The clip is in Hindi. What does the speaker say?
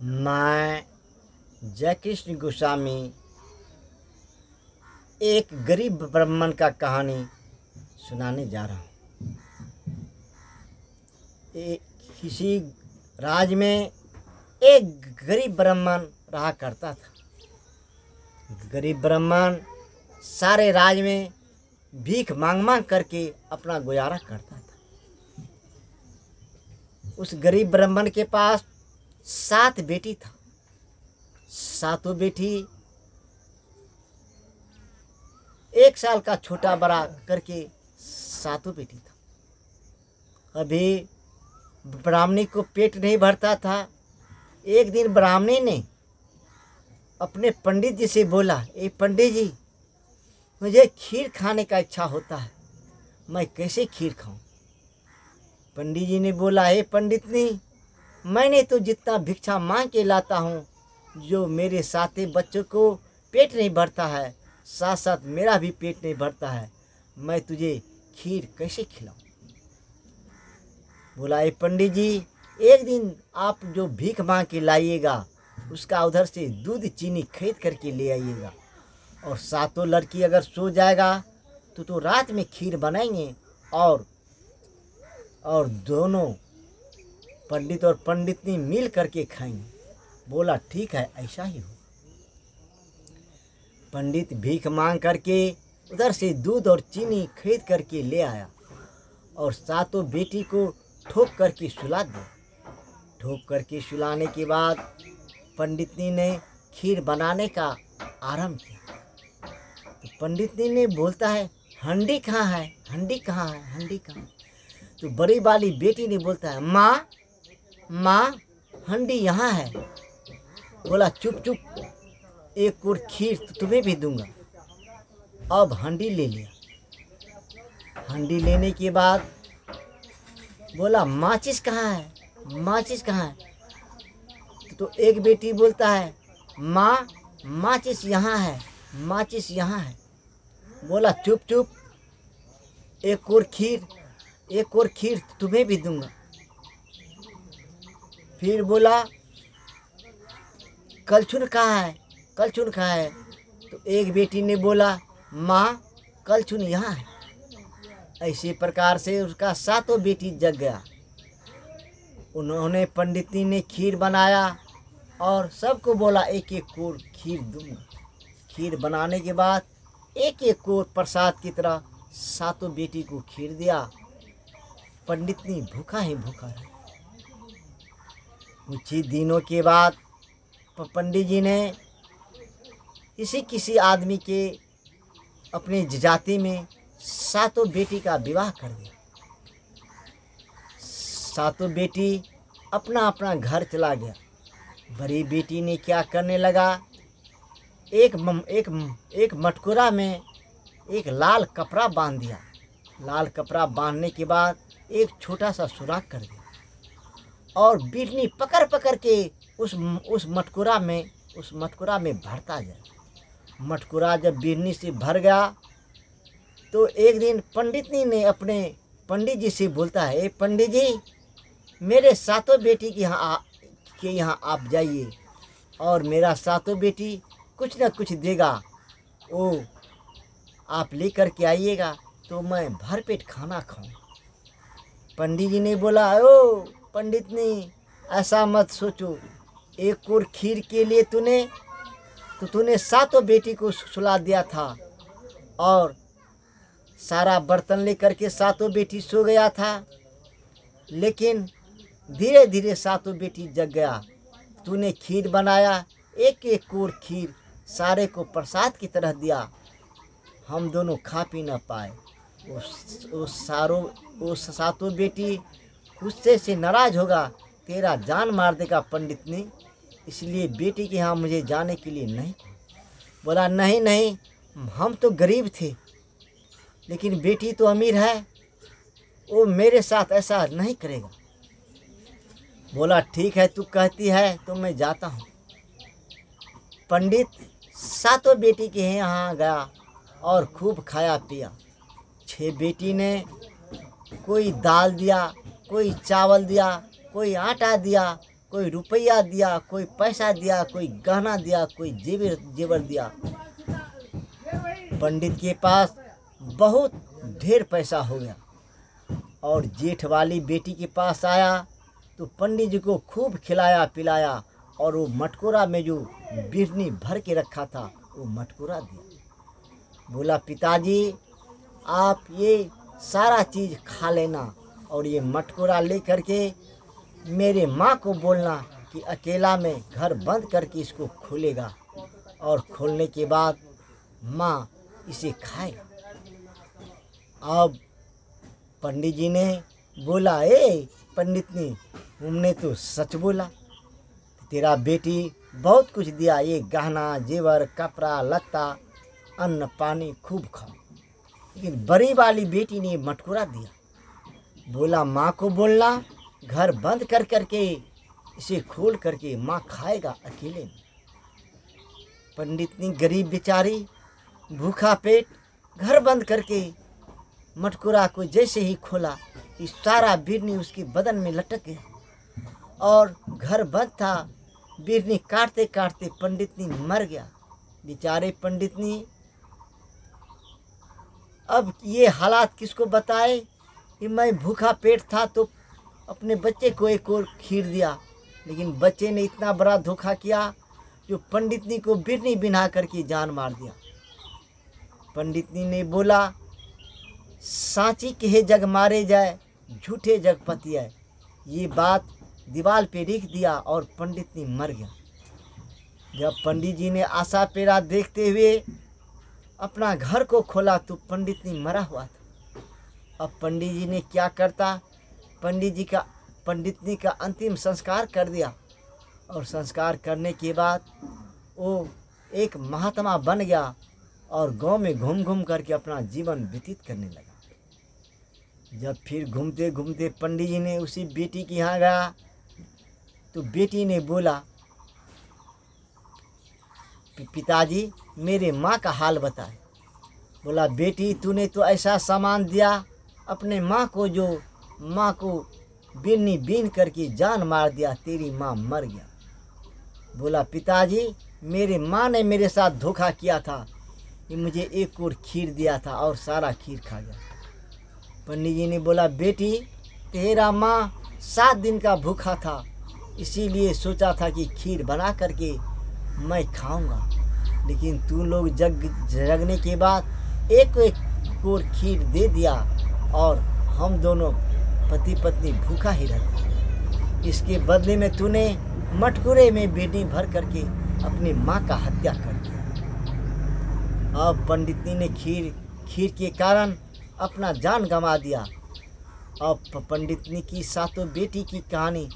मैं जयकृष्ण गोस्वामी एक गरीब ब्राह्मण का कहानी सुनाने जा रहा हूँ। किसी राज्य में एक गरीब ब्राह्मण रहा करता था। गरीब ब्राह्मण सारे राज्य में भीख मांग मांग करके अपना गुजारा करता था। उस गरीब ब्राह्मण के पास 7 बेटी था। 7 बेटी 1 साल का छोटा बड़ा करके 7 बेटी था। अभी ब्राह्मणी को पेट नहीं भरता था। एक दिन ब्राह्मणी ने अपने पंडित जी से बोला, ए पंडित जी, मुझे खीर खाने का इच्छा होता है, मैं कैसे खीर खाऊं? पंडित जी ने बोला, हे पंडितनी, मैंने तो जितना भिक्षा मांग के लाता हूँ, जो मेरे 7 बच्चों को पेट नहीं भरता है, साथ साथ मेरा भी पेट नहीं भरता है, मैं तुझे खीर कैसे खिलाऊं? बोला, ए पंडित जी, एक दिन आप जो भीख मांग के लाइएगा उसका उधर से दूध चीनी खरीद करके ले आइएगा, और 7 लड़की अगर सो जाएगा तो रात में खीर बनाएंगे और दोनों पंडित और पंडितनी मिल करके खाएंगे। बोला, ठीक है, ऐसा ही हो। पंडित भीख मांग करके उधर से दूध और चीनी खरीद करके ले आया और 7 बेटी को ठोक करके सुला दिया। ठोक करके सुलाने के बाद पंडितनी ने खीर बनाने का आरंभ किया। तो पंडितनी ने बोलता है, हंडी कहाँ है, हंडी कहाँ है, हंडी कहाँ है? तो बड़ी वाली बेटी ने बोलता है, माँ माँ, हंडी यहाँ है। बोला, चुप चुप, एक और खीर तो तुम्हें भी दूंगा। अब हंडी ले लिया। हंडी लेने के बाद बोला, माचिस कहाँ है, माचिस कहाँ है? तो एक बेटी बोलता है, माँ, माचिस यहाँ है, माचिस यहाँ है। बोला, चुप चुप, एक और खीर तुम्हें भी दूंगा। फिर बोला, कलछुल कहाँ है, कलछुल कहाँ है? तो एक बेटी ने बोला, माँ, कलछुल यहाँ है। ऐसे प्रकार से उसका 7 बेटी जग गया। उन्होंने पंडितनी ने खीर बनाया और सबको बोला, एक एक कोर खीर दूंगा। खीर बनाने के बाद एक एक कोर प्रसाद की तरह 7 बेटी को खीर दिया। पंडितनी भूखा ही भूखा रहा। कुछ ही दिनों के बाद पंडित जी ने किसी आदमी के अपने जाति में 7 बेटी का विवाह कर दिया। 7 बेटी अपना अपना घर चला गया। बड़ी बेटी ने क्या करने लगा, एक मटकुरा में एक लाल कपड़ा बांध दिया। लाल कपड़ा बांधने के बाद एक छोटा सा सुराख कर दिया और बिरनी पकड़ पकड़ के उस मटकुरा में भरता जाए। मटकुरा जब बिरनी से भर गया तो एक दिन पंडितनी ने अपने पंडित जी से बोलता है, पंडित जी, मेरे 7 बेटी के यहाँ आप जाइए और मेरा 7 बेटी कुछ न कुछ देगा, वो आप लेकर के आइएगा तो मैं भरपेट खाना खाऊं। पंडित जी ने बोला, ओ पंडितनी, ऐसा मत सोचो, एक और खीर के लिए तूने 7 बेटी को सुला दिया था और सारा बर्तन लेकर के 7 बेटी सो गया था, लेकिन धीरे धीरे 7 बेटी जग गया। तूने खीर बनाया, एक एक कोर खीर सारे को प्रसाद की तरह दिया, हम दोनों खा पी न पाए। वो 7 बेटी गुस्से से नाराज होगा, तेरा जान मार देगा पंडितनी, इसलिए बेटी के यहाँ मुझे जाने के लिए नहीं। बोला, नहीं नहीं, हम तो गरीब थे, लेकिन बेटी तो अमीर है, वो मेरे साथ ऐसा नहीं करेगा। बोला, ठीक है, तू कहती है तो मैं जाता हूँ। पंडित 7 बेटी के यहाँ गया और खूब खाया पिया। 6 बेटी ने कोई दाल दिया, कोई चावल दिया, कोई आटा दिया, कोई रुपया दिया, कोई पैसा दिया, कोई गहना दिया, कोई जेवर दिया। पंडित के पास बहुत ढेर पैसा हो गया और जेठ वाली बेटी के पास आया तो पंडित जी को खूब खिलाया पिलाया और वो मटकोरा में जो बिरनी भर के रखा था वो मटकोरा दिया। बोला पिताजी आप ये सारा चीज़ खा लेना और ये मटकोरा ले करके मेरे माँ को बोलना कि अकेला में घर बंद करके इसको खोलेगा और खोलने के बाद माँ इसे खाएगा। अब पंडित जी ने बोला ए पंडितनी तुमने तो सच बोला, तेरा बेटी बहुत कुछ दिया, ये गहना जेवर कपड़ा लत्ता अन्न पानी खूब खाओ, लेकिन बड़ी वाली बेटी ने मटकोरा दिया। बोला माँ को बोलना घर बंद कर करके इसे खोल करके माँ खाएगा अकेले में। पंडितनी गरीब बेचारी भूखा पेट घर बंद करके मटकोरा को जैसे ही खोला कि सारा बिरनी उसके बदन में लटक गया और घर बंद था। बिरनी काटते काटते पंडितनी मर गया। बेचारे पंडितनी अब ये हालात किसको बताए कि मैं भूखा पेट था तो अपने बच्चे को एक और खीर दिया, लेकिन बच्चे ने इतना बड़ा धोखा किया जो पंडितनी को बिरनी बिना करके जान मार दिया। पंडितनी ने बोला सांची कहे जग मारे जाए झूठे जग पतियाए। ये बात दीवार पे लिख दिया और पंडितनी मर गया। जब पंडित जी ने आशा पेरा देखते हुए अपना घर को खोला तो पंडितनी मरा हुआ था। अब पंडित जी ने क्या करता, पंडितनी का अंतिम संस्कार कर दिया और संस्कार करने के बाद वो एक महात्मा बन गया और गांव में घूम घूम करके अपना जीवन व्यतीत करने लगा। जब फिर घूमते घूमते पंडित जी ने उसी बेटी के यहाँ गया तो बेटी ने बोला पिताजी मेरे माँ का हाल बताए। बोला बेटी तूने तो ऐसा सामान दिया अपने माँ को जो माँ को बिन्नी बीन करके जान मार दिया, तेरी माँ मर गया। बोला पिताजी मेरे माँ ने मेरे साथ धोखा किया था कि मुझे एक और खीर दिया था और सारा खीर खा गया। पंडित जी ने बोला बेटी तेरा माँ 7 दिन का भूखा था, इसीलिए सोचा था कि खीर बना करके मैं खाऊंगा, लेकिन तू लोग जगने के बाद एक और खीर दे दिया और हम दोनों पति पत्नी भूखा ही रहे। इसके बदले में तूने मटकुरे में बिरनी भर करके अपनी माँ का हत्या कर दिया। अब पंडितनी ने खीर के कारण अपना जान गंवा दिया। अब पंडितनी की सातों बेटी की कहानी